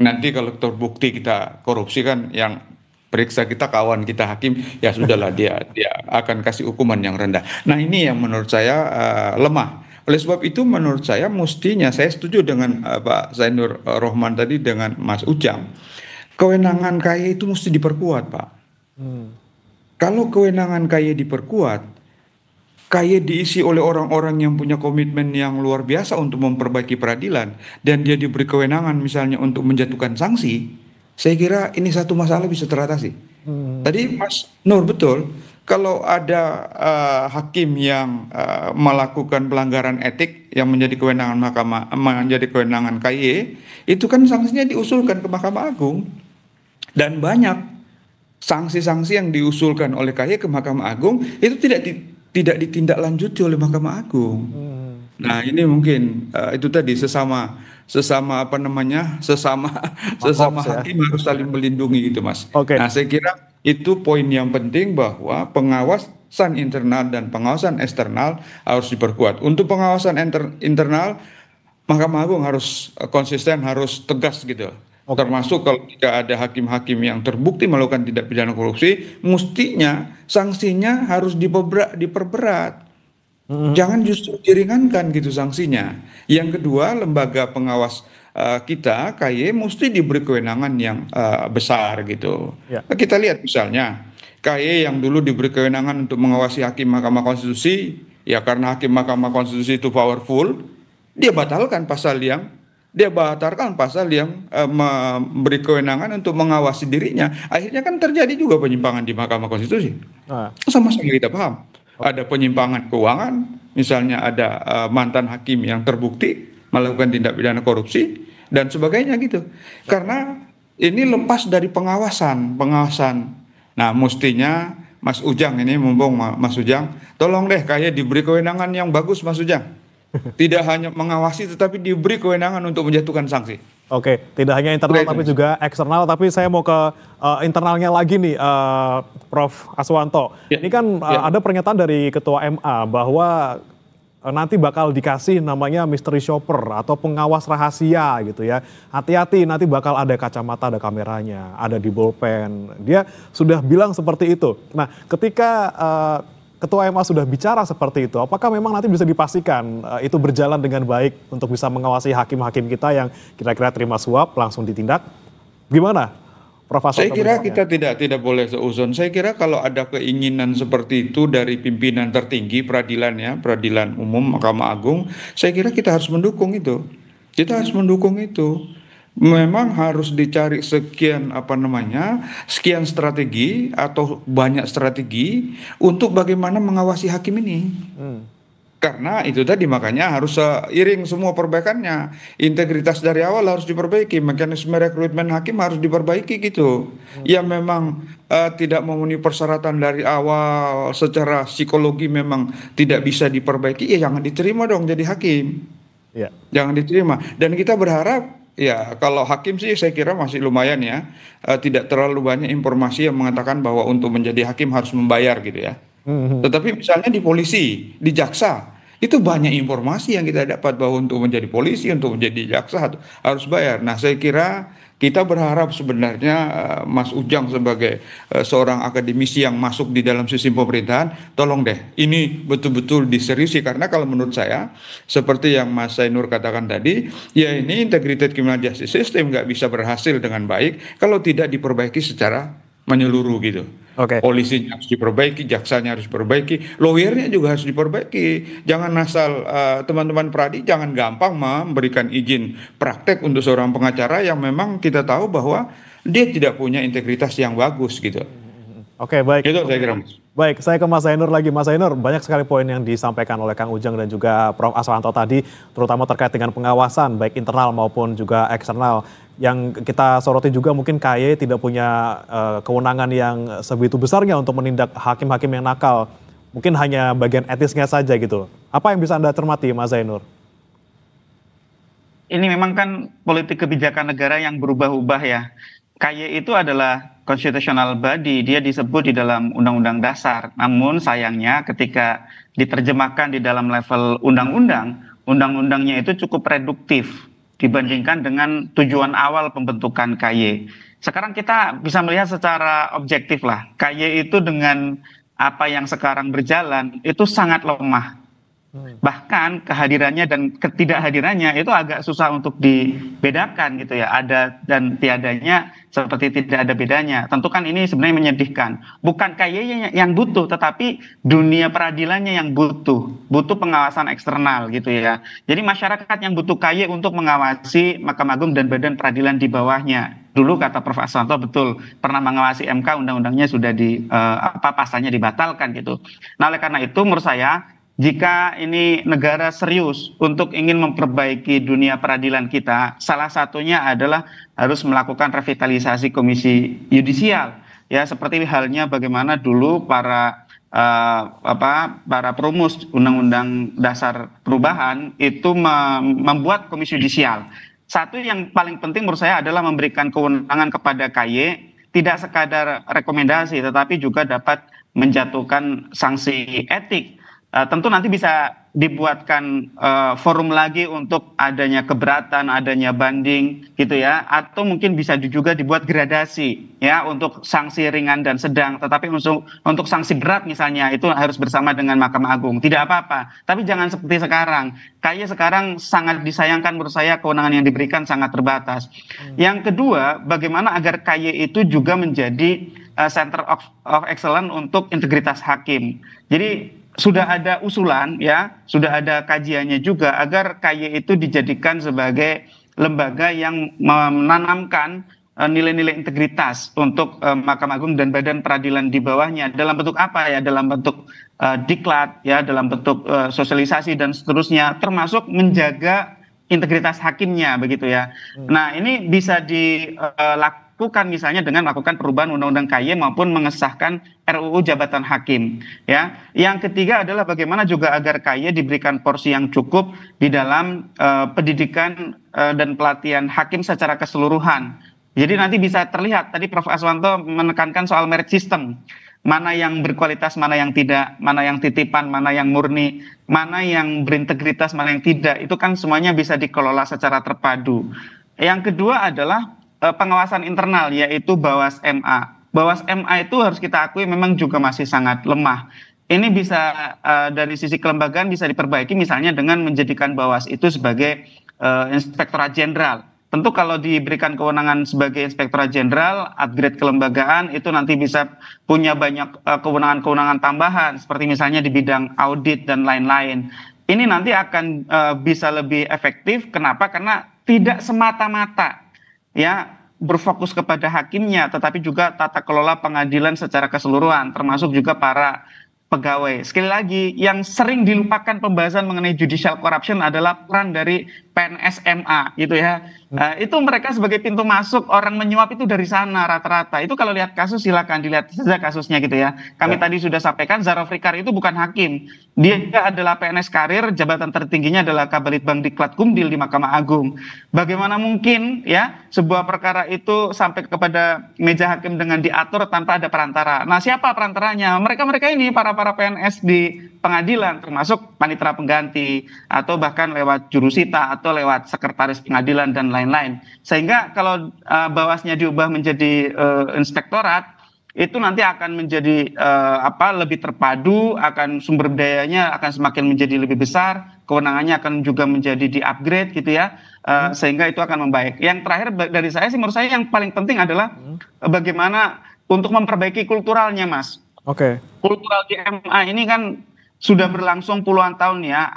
Nanti kalau terbukti kita korupsi kan yang periksa kita kawan kita hakim, ya sudahlah dia akan kasih hukuman yang rendah. Nah ini yang menurut saya lemah. Oleh sebab itu menurut saya mestinya, saya setuju dengan Pak Zainur Rohman tadi dengan Mas Ujang, kewenangan KAY itu mesti diperkuat Pak. Kalau kewenangan KAY diperkuat, KAY diisi oleh orang-orang yang punya komitmen yang luar biasa untuk memperbaiki peradilan, dan dia diberi kewenangan misalnya untuk menjatuhkan sanksi, saya kira ini satu masalah bisa teratasi. Tadi Mas Nur betul, kalau ada hakim yang melakukan pelanggaran etik yang menjadi kewenangan menjadi kewenangan KAY, itu kan sanksinya diusulkan ke Mahkamah Agung. Dan banyak sanksi-sanksi yang diusulkan oleh KAY ke Mahkamah Agung itu tidak ditindaklanjuti oleh Mahkamah Agung. Nah ini mungkin itu tadi sesama hakim harus saling melindungi gitu Mas. Nah saya kira itu poin yang penting bahwa pengawasan internal dan pengawasan eksternal harus diperkuat. Untuk pengawasan internal, Mahkamah Agung harus konsisten, harus tegas gitu. Termasuk kalau jika ada hakim-hakim yang terbukti melakukan tindak pidana korupsi, mestinya sanksinya harus diperberat. Jangan justru diringankan gitu sanksinya. Yang kedua, lembaga pengawas kita KAY mesti diberi kewenangan yang besar gitu. Kita lihat misalnya KAY yang dulu diberi kewenangan untuk mengawasi hakim Mahkamah Konstitusi, ya karena hakim Mahkamah Konstitusi itu powerful, dia batalkan pasal yang memberi kewenangan untuk mengawasi dirinya. Akhirnya kan terjadi juga penyimpangan di Mahkamah Konstitusi. Sama-sama kita paham. Ada penyimpangan keuangan, misalnya ada mantan hakim yang terbukti melakukan tindak pidana korupsi dan sebagainya gitu. Karena ini lepas dari pengawasan. Nah, mestinya Mas Ujang ini, mumpung Mas Ujang, tolong deh kayak diberi kewenangan yang bagus Mas Ujang. Tidak hanya mengawasi tetapi diberi kewenangan untuk menjatuhkan sanksi. Oke, tidak hanya internal tapi juga eksternal. Tapi saya mau ke internalnya lagi nih, Prof. Aswanto. Ini kan ada pernyataan dari Ketua MA bahwa nanti bakal dikasih namanya mystery shopper atau pengawas rahasia gitu ya. Hati-hati, nanti bakal ada kacamata, ada kameranya, ada di bolpen. Dia sudah bilang seperti itu. Nah, ketika Ketua MA sudah bicara seperti itu, apakah memang nanti bisa dipastikan itu berjalan dengan baik untuk bisa mengawasi hakim-hakim kita yang kira-kira terima suap langsung ditindak? Gimana, Prof. Aswanto? Saya kira kita tidak boleh seuzon. Saya kira kalau ada keinginan seperti itu dari pimpinan tertinggi peradilan ya, peradilan umum Mahkamah Agung, saya kira kita harus mendukung itu. Kita harus mendukung itu. Memang harus dicari sekian sekian strategi atau banyak strategi untuk bagaimana mengawasi hakim ini. Karena itu tadi makanya harus seiring semua perbaikannya. Integritas dari awal harus diperbaiki, mekanisme rekrutmen hakim harus diperbaiki gitu. Yang memang tidak memenuhi persyaratan dari awal secara psikologi memang tidak bisa diperbaiki, ya jangan diterima dong jadi hakim. Jangan diterima. Dan kita berharap ya, kalau hakim sih saya kira masih lumayan ya, tidak terlalu banyak informasi yang mengatakan bahwa untuk menjadi hakim harus membayar gitu ya. Tetapi misalnya di polisi, di jaksa, itu banyak informasi yang kita dapat bahwa untuk menjadi polisi, untuk menjadi jaksa harus bayar. Nah, saya kira kita berharap sebenarnya Mas Ujang sebagai seorang akademisi yang masuk di dalam sistem pemerintahan, tolong deh ini betul-betul diseriusi, karena kalau menurut saya seperti yang Mas Zainur katakan tadi, ya ini integrated criminal justice system nggak bisa berhasil dengan baik kalau tidak diperbaiki secara menyeluruh gitu. Polisinya harus diperbaiki, jaksanya harus diperbaiki, lawyernya juga harus diperbaiki. Jangan asal teman-teman peradi jangan gampang memberikan izin praktek untuk seorang pengacara yang memang kita tahu bahwa dia tidak punya integritas yang bagus gitu. Oke, baik. Itu saya kira, Mas. Baik, saya ke Mas Zainur lagi. Mas Zainur, banyak sekali poin yang disampaikan oleh Kang Ujang dan juga Prof. Aswanto tadi, terutama terkait dengan pengawasan, baik internal maupun juga eksternal. Yang kita soroti juga mungkin KY tidak punya kewenangan yang sebegitu besarnya untuk menindak hakim-hakim yang nakal. Mungkin hanya bagian etisnya saja gitu. Apa yang bisa Anda cermati, Mas Zainur? Ini memang kan politik kebijakan negara yang berubah-ubah ya. KY itu adalah constitutional body, dia disebut di dalam Undang-Undang Dasar. Namun sayangnya ketika diterjemahkan di dalam level undang-undang, undang-undangnya itu cukup reduktif dibandingkan dengan tujuan awal pembentukan KY. Sekarang kita bisa melihat secara objektif lah, KY itu dengan apa yang sekarang berjalan itu sangat lemah. Bahkan kehadirannya dan ketidakhadirannya itu agak susah untuk dibedakan gitu ya. Ada dan tiadanya seperti tidak ada bedanya. Tentu kan ini sebenarnya menyedihkan. Bukan KY yang butuh, tetapi dunia peradilannya yang butuh. Butuh pengawasan eksternal gitu ya. Jadi masyarakat yang butuh KY untuk mengawasi Mahkamah Agung dan badan peradilan di bawahnya. Dulu kata Prof. Aswanto betul, pernah mengawasi MK, undang-undangnya sudah pasalnya dibatalkan gitu. Nah, oleh karena itu menurut saya, jika ini negara serius untuk ingin memperbaiki dunia peradilan kita, salah satunya adalah harus melakukan revitalisasi komisi yudisial. Ya, seperti halnya bagaimana dulu para perumus Undang-Undang Dasar perubahan itu membuat komisi yudisial. Satu yang paling penting menurut saya adalah memberikan kewenangan kepada KY, tidak sekadar rekomendasi, tetapi juga dapat menjatuhkan sanksi etik. Tentu nanti bisa dibuatkan forum lagi untuk adanya keberatan, adanya banding gitu ya, atau mungkin bisa juga dibuat gradasi ya untuk sanksi ringan dan sedang. Tetapi untuk sanksi berat misalnya itu harus bersama dengan Mahkamah Agung. Tidak apa-apa, tapi jangan seperti sekarang. Kayaknya sekarang sangat disayangkan menurut saya kewenangan yang diberikan sangat terbatas. Yang kedua, bagaimana agar KY itu juga menjadi center of excellence untuk integritas hakim. Jadi sudah ada usulan ya, sudah ada kajiannya juga agar KY itu dijadikan sebagai lembaga yang menanamkan nilai-nilai integritas untuk Mahkamah Agung dan badan peradilan di bawahnya. Dalam bentuk apa ya? Dalam bentuk diklat ya, dalam bentuk sosialisasi dan seterusnya, termasuk menjaga integritas hakimnya begitu ya. Nah, ini bisa lakukan misalnya dengan melakukan perubahan Undang-Undang KY maupun mengesahkan RUU jabatan hakim ya. Yang ketiga adalah bagaimana juga agar KY diberikan porsi yang cukup di dalam pendidikan dan pelatihan hakim secara keseluruhan. Jadi nanti bisa terlihat, tadi Prof. Aswanto menekankan soal merit system. Mana yang berkualitas, mana yang tidak, mana yang titipan, mana yang murni, mana yang berintegritas, mana yang tidak. Itu kan semuanya bisa dikelola secara terpadu. Yang kedua adalah pengawasan internal, yaitu Bawas MA. Bawas MA itu harus kita akui memang juga masih sangat lemah. Ini bisa dari sisi kelembagaan bisa diperbaiki misalnya dengan menjadikan Bawas itu sebagai Inspektorat Jenderal. Tentu kalau diberikan kewenangan sebagai Inspektorat Jenderal, upgrade kelembagaan itu nanti bisa punya banyak kewenangan-kewenangan tambahan seperti misalnya di bidang audit dan lain-lain. Ini nanti akan bisa lebih efektif. Kenapa? Karena tidak semata-mata ya berfokus kepada hakimnya, tetapi juga tata kelola pengadilan secara keseluruhan, termasuk juga para pegawai. Sekali lagi, yang sering dilupakan pembahasan mengenai judicial corruption adalah peran dari PNS MA gitu ya. Itu mereka sebagai pintu masuk, orang menyuap itu dari sana rata-rata. Itu kalau lihat kasus silakan dilihat saja kasusnya gitu ya. Kami tadi sudah sampaikan Zarofikar itu bukan hakim. Dia adalah PNS karir, jabatan tertingginya adalah Kabalitbang Diklat Kumdil di Mahkamah Agung. Bagaimana mungkin ya sebuah perkara itu sampai kepada meja hakim dengan diatur tanpa ada perantara. Nah, siapa perantaranya? Mereka-mereka ini para PNS di pengadilan, termasuk panitera pengganti atau bahkan lewat jurusita atau lewat sekretaris pengadilan dan lain-lain. Sehingga kalau Bawasnya diubah menjadi inspektorat, itu nanti akan menjadi lebih terpadu, akan sumber dayanya akan semakin menjadi lebih besar, kewenangannya akan juga menjadi di-upgrade gitu ya, sehingga itu akan membaik. Yang terakhir dari saya sih menurut saya yang paling penting adalah bagaimana untuk memperbaiki kulturalnya, Mas. Oke. Kultural di MA ini kan sudah berlangsung puluhan tahun ya,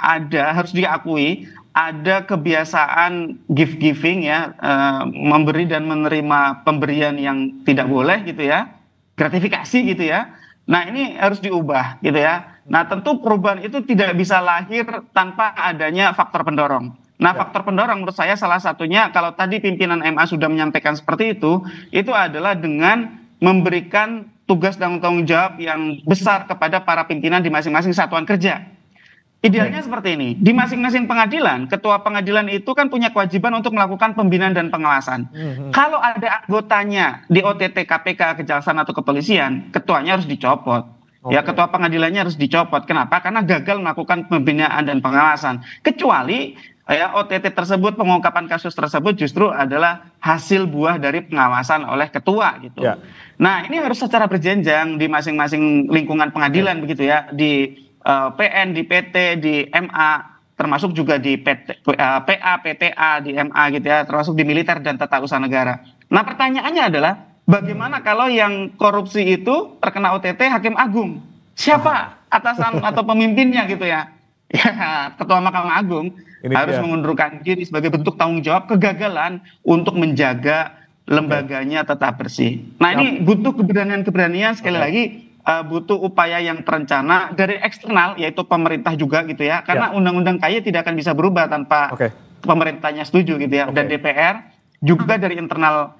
harus diakui ada kebiasaan gift-giving ya, memberi dan menerima pemberian yang tidak boleh gitu ya, gratifikasi gitu ya. Nah, ini harus diubah gitu ya. Nah, tentu perubahan itu tidak bisa lahir tanpa adanya faktor pendorong. Nah, faktor pendorong menurut saya salah satunya kalau tadi pimpinan MA sudah menyampaikan seperti itu adalah dengan memberikan tugas dan tanggung jawab yang besar kepada para pimpinan di masing-masing satuan kerja. Idealnya seperti ini, di masing-masing pengadilan, ketua pengadilan itu kan punya kewajiban untuk melakukan pembinaan dan pengawasan. Kalau ada anggotanya di OTT KPK, Kejaksaan atau Kepolisian, ketuanya harus dicopot. Ya, ketua pengadilannya harus dicopot. Kenapa? Karena gagal melakukan pembinaan dan pengawasan. Kecuali ya OTT tersebut, pengungkapan kasus tersebut justru adalah hasil buah dari pengawasan oleh ketua gitu. Ya. Nah, ini harus secara berjenjang di masing-masing lingkungan pengadilan begitu ya, di PN, di PT, di MA, termasuk juga di PA, PTA, di MA gitu ya, termasuk di militer dan tata usaha negara. Nah, pertanyaannya adalah bagaimana kalau yang korupsi itu terkena OTT Hakim Agung? Siapa atasan atau pemimpinnya gitu ya? Ya, Ketua Mahkamah Agung ini harus mengundurkan diri sebagai bentuk tanggung jawab kegagalan untuk menjaga lembaganya tetap bersih. Nah, ini butuh keberanian-keberanian sekali lagi, butuh upaya yang terencana dari eksternal, yaitu pemerintah juga gitu ya, karena undang-undang KY tidak akan bisa berubah tanpa pemerintahnya setuju gitu ya, dan DPR juga dari internal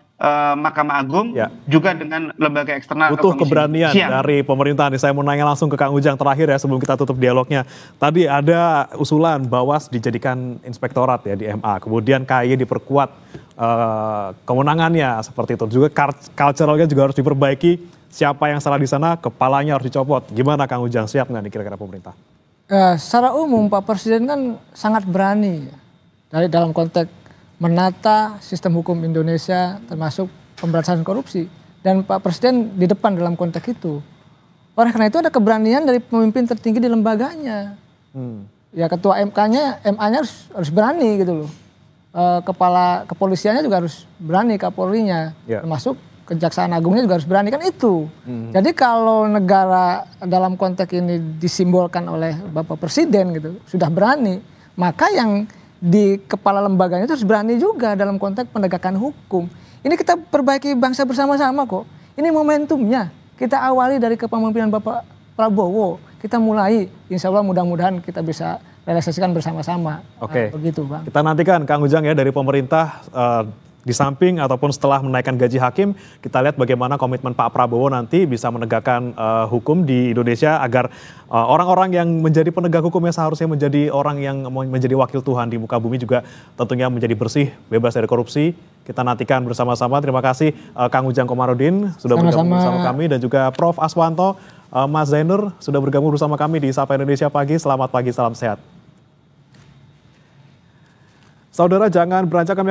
Mahkamah Agung juga dengan lembaga eksternal. Butuh keberanian dari pemerintah nih. Saya mau nanya langsung ke Kang Ujang terakhir ya sebelum kita tutup dialognya. Tadi ada usulan Bawas dijadikan inspektorat ya di MA, kemudian KY diperkuat kewenangannya seperti itu. Juga culturalnya juga harus diperbaiki. Siapa yang salah di sana, kepalanya harus dicopot. Gimana Kang Ujang, siap nggak nih kira-kira pemerintah? Secara umum Pak Presiden kan sangat berani dari dalam konteks menata sistem hukum Indonesia termasuk pemberantasan korupsi. Dan Pak Presiden di depan dalam konteks itu. Oleh karena itu ada keberanian dari pemimpin tertinggi di lembaganya. Ya ketua MA-nya harus berani gitu loh. Kepala kepolisiannya juga harus berani, Kapolrinya. Termasuk Kejaksaan Agungnya juga harus berani, kan itu. Jadi kalau negara dalam konteks ini disimbolkan oleh Bapak Presiden gitu, sudah berani, maka yang di kepala lembaganya itu harus berani juga dalam konteks penegakan hukum. Ini kita perbaiki bangsa bersama-sama kok. Ini momentumnya. Kita awali dari kepemimpinan Bapak Prabowo. Kita mulai, insya Allah mudah-mudahan kita bisa realisasikan bersama-sama. Oke. Begitu Bang. Kita nantikan Kang Ujang ya dari pemerintah di samping ataupun setelah menaikkan gaji hakim, kita lihat bagaimana komitmen Pak Prabowo nanti bisa menegakkan hukum di Indonesia agar orang-orang yang menjadi penegak hukum yang seharusnya menjadi orang yang menjadi wakil Tuhan di muka bumi juga tentunya menjadi bersih, bebas dari korupsi. Kita nantikan bersama-sama. Terima kasih Kang Ujang Komarudin sudah bergabung bersama kami dan juga Prof. Aswanto, Mas Zainur sudah bergabung bersama kami di Sapa Indonesia Pagi. Selamat pagi, salam sehat. Saudara, jangan beranjak, kami